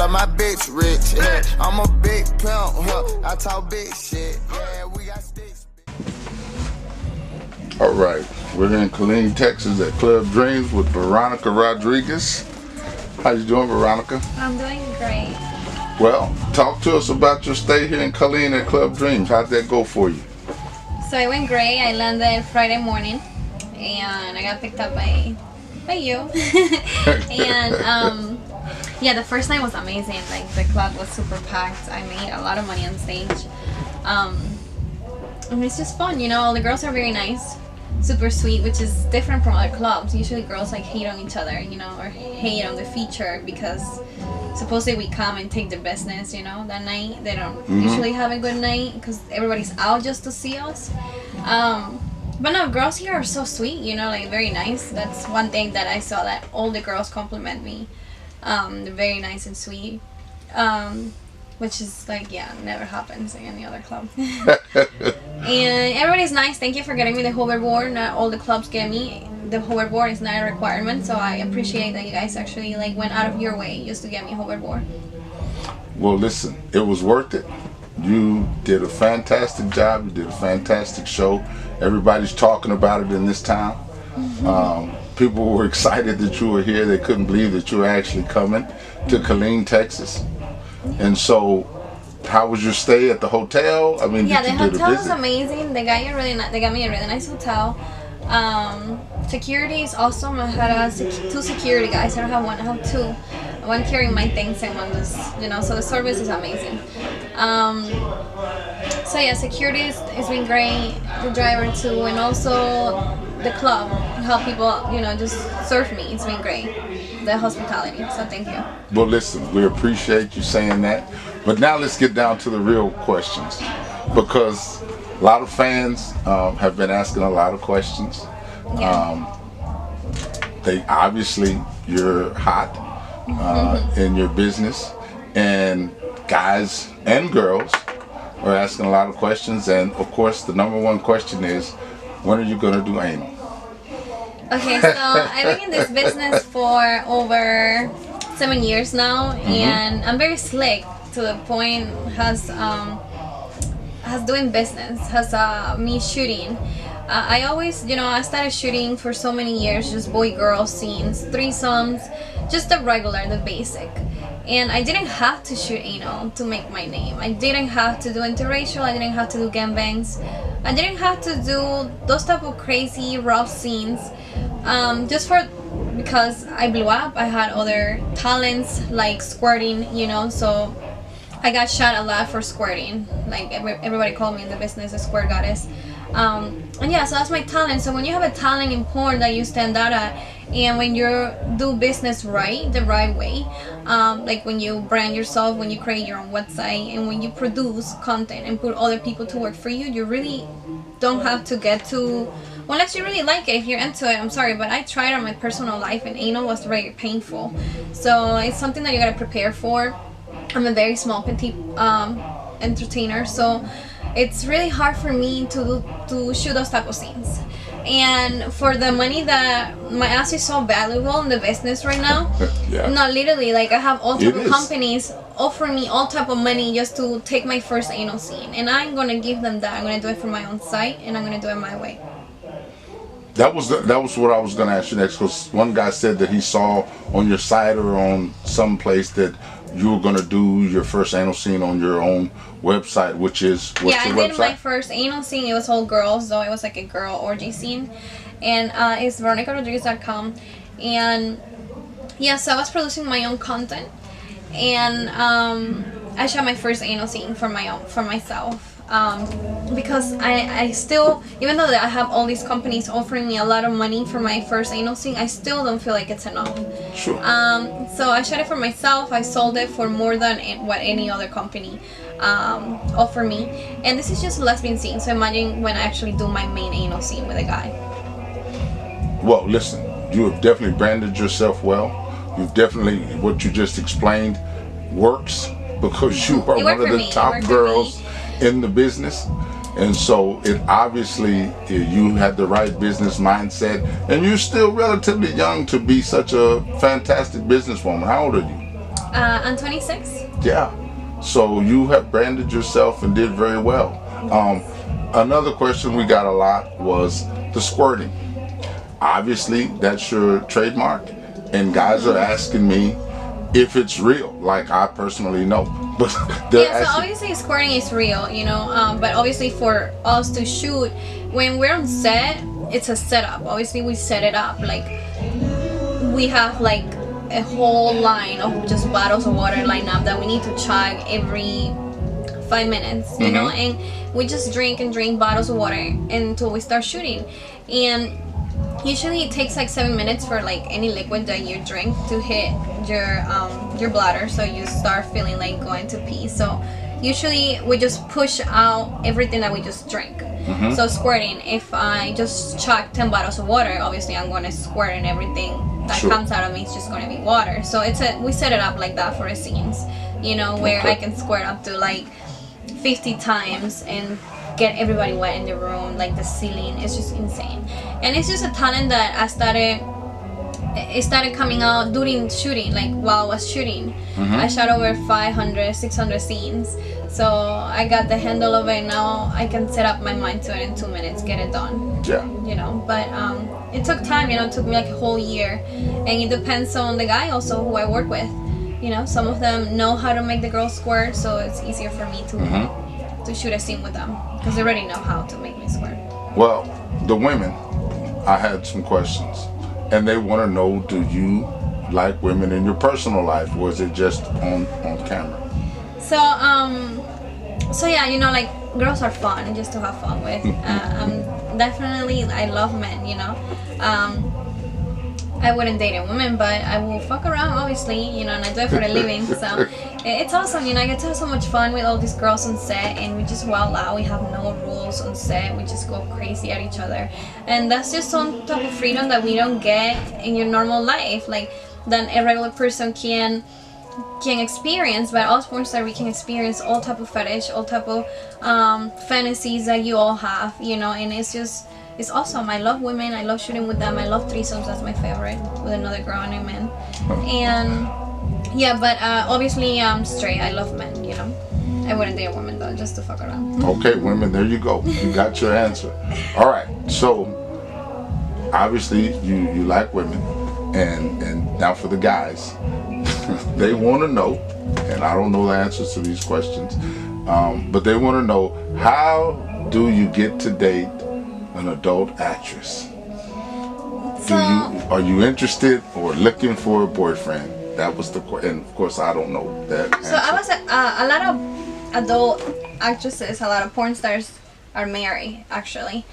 Yeah, my bitch rich. Yeah, I'm a big pimp. I talk big shit. Yeah, we got sticks. All right, we're in Killeen, Texas at Club Dreams with Veronica Rodriguez. How you doing, Veronica? I'm doing great. Well, talk to us about your stay here in Killeen at Club Dreams. How'd that go for you? So it went great. I landed Friday morning, and I got picked up by you. And yeah, the first night was amazing. Like, the club was super packed. I made a lot of money on stage. And it's just fun, you know. All the girls are very nice, super sweet, which is different from other clubs. Usually girls like hate on each other, you know, or hate on the feature because supposedly we come and take the business, you know, that night. They don't usually have a good night because everybody's out just to see us. But no, girls here are so sweet, you know, like very nice. That's one thing that I saw, that all the girls compliment me. They're very nice and sweet. Which is like, yeah, never happens in any other club. And everybody's nice. Thank you for getting me the hoverboard. Not all the clubs get me. The hoverboard is not a requirement, so I appreciate that you guys actually like went out of your way just to get me a hoverboard. Well, listen, it was worth it. You did a fantastic job. You did a fantastic show. Everybody's talking about it in this town. People were excited that you were here. They couldn't believe that you were actually coming to Killeen, Texas. And so, how was your stay at the hotel? I mean, yeah, did the you do hotel the was visit? amazing. They got me a really nice hotel. Security is awesome. I had two security guys. I don't have one. I have two. One carrying my things and one just, you know. So the service is amazing. So yeah, security has been great. The driver too, and also the club, how people, you know, just serve me. It's been great. The hospitality. So thank you. Well, listen, we appreciate you saying that. But now let's get down to the real questions, because a lot of fans have been asking a lot of questions. Yeah. They obviously, you're hot in your business, and guys and girls are asking a lot of questions. And of course, the number one question is, when are you going to do anal? Okay, so I've been in this business for over 7 years now, and I'm very slick to the point has doing business, has me shooting. I always, you know, I started shooting for so many years, just boy-girl scenes, threesomes, just the regular, the basic. And I didn't have to shoot anal to make my name. I didn't have to do interracial. I didn't have to do gangbangs. I didn't have to do those type of crazy rough scenes. Because I blew up. I had other talents like squirting, you know. So I got shot a lot for squirting. Like everybody called me in the business a squirt goddess. And yeah, so that's my talent. So when you have a talent in porn that you stand out at, and when you do business right, the right way, like when you brand yourself, when you create your own website, and when you produce content and put other people to work for you, you really don't have to get to, unless you really like it. If you're into it, I'm sorry, but I tried on my personal life and anal was very painful. So it's something that you gotta prepare for. I'm a very small, petite entertainer, so it's really hard for me to shoot those type of scenes. And for the money that my ass is so valuable in the business right now, Yeah. no, literally, like I have all type of is. companies offering me all type of money just to take my first anal scene, and I'm gonna give them that. I'm gonna do it from my own site, and I'm gonna do it my way. That was what I was going to ask you next, because one guy said that he saw on your site or on some place that you were going to do your first anal scene on your own website, which is, what's Yeah, your I did website? my first anal scene. It was all girls, so it was like a girl orgy scene, and it's Veronica Rodriguez Comes. And yeah, so I was producing my own content, and I shot my first anal scene for myself. Because I still, even though that I have all these companies offering me a lot of money for my first anal scene, I still don't feel like it's enough. Sure. So I shot it for myself. I sold it for more than what any other company offered me. And this is just a lesbian scene, so imagine when I actually do my main anal scene with a guy. Well, listen, you have definitely branded yourself well. You've definitely, what you just explained works, because you are one of the top girls in the business. And so it obviously, you had the right business mindset, and you're still relatively young to be such a fantastic businesswoman. How old are you? I'm 26. Yeah. So you have branded yourself and did very well. Another question we got a lot was the squirting. Obviously, that's your trademark, and guys are asking me if it's real. Like, I personally know, but they're Yeah, so asking. obviously squirting is real, you know, but obviously for us to shoot, when we're on set, it's a setup. Obviously we set it up, like, we have like a whole line of just bottles of water lined up that we need to chug every 5 minutes, you know, and we just drink and drink bottles of water until we start shooting. And usually it takes like 7 minutes for like any liquid that you drink to hit your bladder, so you start feeling like going to pee. So usually we just push out everything that we just drink. So squirting, if I just chug 10 bottles of water, obviously I'm going to squirt, and everything that Sure. comes out of me is just going to be water. So we set it up like that for the scenes, you know, where I can squirt up to like 50 times and get everybody wet in the room, like the ceiling. It's just insane. And it's just a talent that it started coming out during shooting, like while I was shooting. I shot over 500, 600 scenes. So I got the handle of it. Now I can set up my mind to it in 2 minutes, get it done. Yeah. You know, but it took time, you know, it took me like a whole year. And it depends on the guy also who I work with. You know, some of them know how to make the girls squirt, so it's easier for me to shoot a scene with them, because they already know how to make me squirt. Well, the women, I had some questions, and they want to know, do you like women in your personal life, or is it just on camera? So yeah, you know, like, girls are fun and just to have fun with. Definitely, I love men, you know. I wouldn't date a woman, but I will fuck around, obviously, you know, and I do it for a living. So it's awesome, you know. I get to have so much fun with all these girls on set, and we just wild out. We have no rules on set. We just go crazy at each other, and that's just some type of freedom that we don't get in your normal life, like that a regular person can experience. But us porn stars, we can experience all type of fetish, all type of fantasies that you all have, you know, and it's awesome. I love women. I love shooting with them. I love threesomes. That's my favorite, with another girl and a man. And yeah, but obviously I'm straight. I love men, you know. I wouldn't date a woman though, just to fuck around. Okay, women, there you go. You got your answer. All right, so obviously you like women, and now for the guys, they want to know, and I don't know the answers to these questions, but they want to know, how do you get to date an adult actress? Are you interested or looking for a boyfriend? That was the question, and of course I don't know that answer. So I was a lot of adult actresses, a lot of porn stars are married, actually,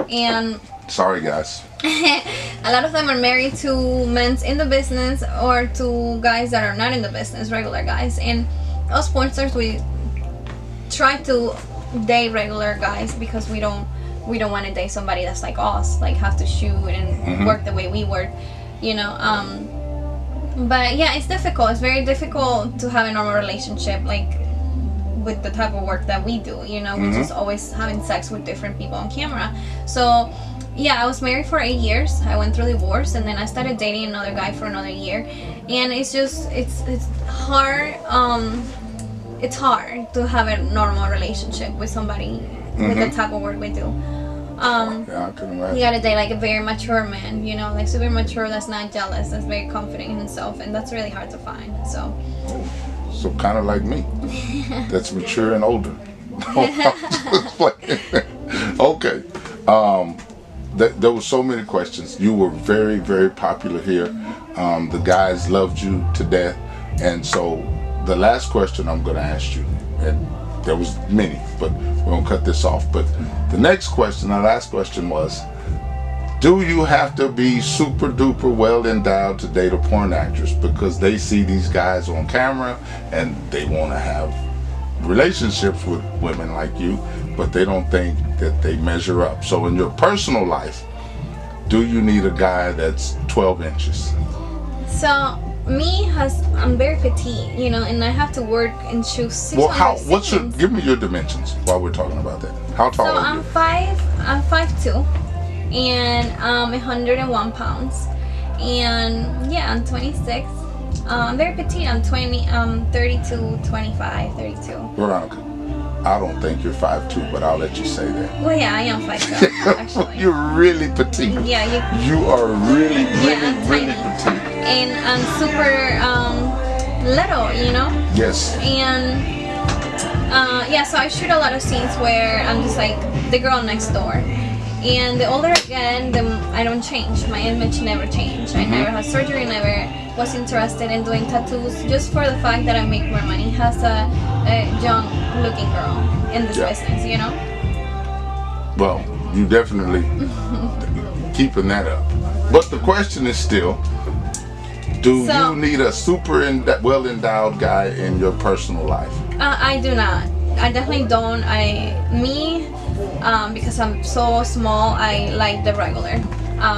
and sorry guys, a lot of them are married to men in the business or to guys that are not in the business, regular guys. And us porn stars, we try to date regular guys because we don't want to date somebody that's like us, like have to shoot and work the way we work, you know. But yeah, it's difficult. It's very difficult to have a normal relationship, like with the type of work that we do, you know. We're just always having sex with different people on camera. So yeah, I was married for 8 years. I went through divorce, and then I started dating another guy for another year. And it's just it's hard. It's hard to have a normal relationship with somebody with the type of work we do. Yeah, I can imagine. You gotta date like a very mature man, you know, like super mature, that's not jealous, that's very confident in himself, and that's really hard to find. So kind of like me, that's mature and older. Okay. There were so many questions. You were very, very popular here. The guys loved you to death, and so the last question I'm going to ask you, and there was many, but we're going to cut this off. But the next question, the last question was, do you have to be super duper well endowed to date a porn actress? Because they see these guys on camera and they want to have relationships with women like you, but they don't think that they measure up. So in your personal life, do you need a guy that's 12 inches? So I'm very petite, you know, and I have to work and shoot 600 scenes. Give me your dimensions while we're talking about that. How tall are you? I'm 5'2", and 101 pounds, and yeah, I'm 26. I'm very petite. I'm 32, 25, 32. Veronica, I don't think you're 5'2", but I'll let you say that. Well, yeah, I am 5'2", actually. You're really petite. Yeah, You are really, I'm really tiny. petite. And I'm super little, you know? Yes. And yeah, so I shoot a lot of scenes where I'm just like the girl next door. And the older I get, I don't change. My image never changed. I never had surgery, never was interested in doing tattoos, just for the fact that I make more money as a young looking girl in this business, you know? Well, you definitely keeping that up. But the question is still, do you need a super well-endowed guy in your personal life? I do not. I definitely don't. Because I'm so small, I like the regular.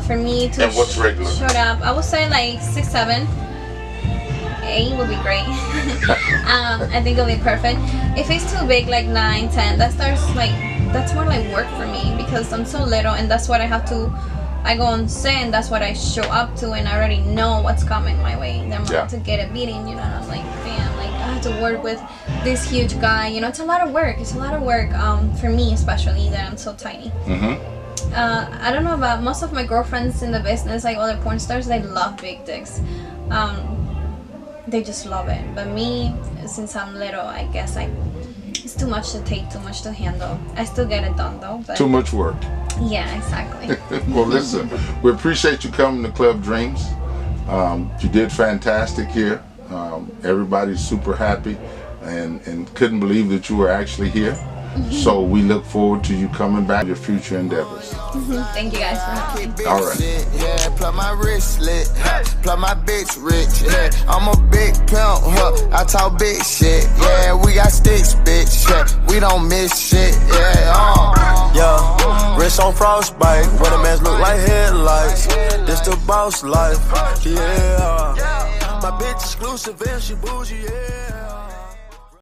For me to and what's regular? Shut up. I would say like 6'7". 8 would be great. I think it'll be perfect. If it's too big, like 9, 10, that's more like work for me, because I'm so little, and that's what I have to. I go on set, and that's what I show up to, and I already know what's coming my way. Then to get a beating, you know, and I'm like, damn, like I have to work with this huge guy. You know, it's a lot of work. It's a lot of work for me, especially that I'm so tiny. I don't know about most of my girlfriends in the business, like other porn stars, they love big dicks. They just love it. But me, since I'm little, I guess it's too much to take, too much to handle. I still get it done though. But too much work. Yeah, exactly. Well, listen, we appreciate you coming to Club Dreams. You did fantastic here. Everybody's super happy and couldn't believe that you were actually here. So we look forward to you coming back to your future endeavors. Thank you guys for having me. All right. Yeah, plug my wrist lit, plug my bitch rich. Yeah, I'm a big pimp, I talk big shit. Yeah, we got sticks, bitch. Yeah, we don't miss shit. Yeah, wrist on frostbite, where the mans look like headlights. This the boss life, yeah. My bitch exclusive and she bougie, yeah.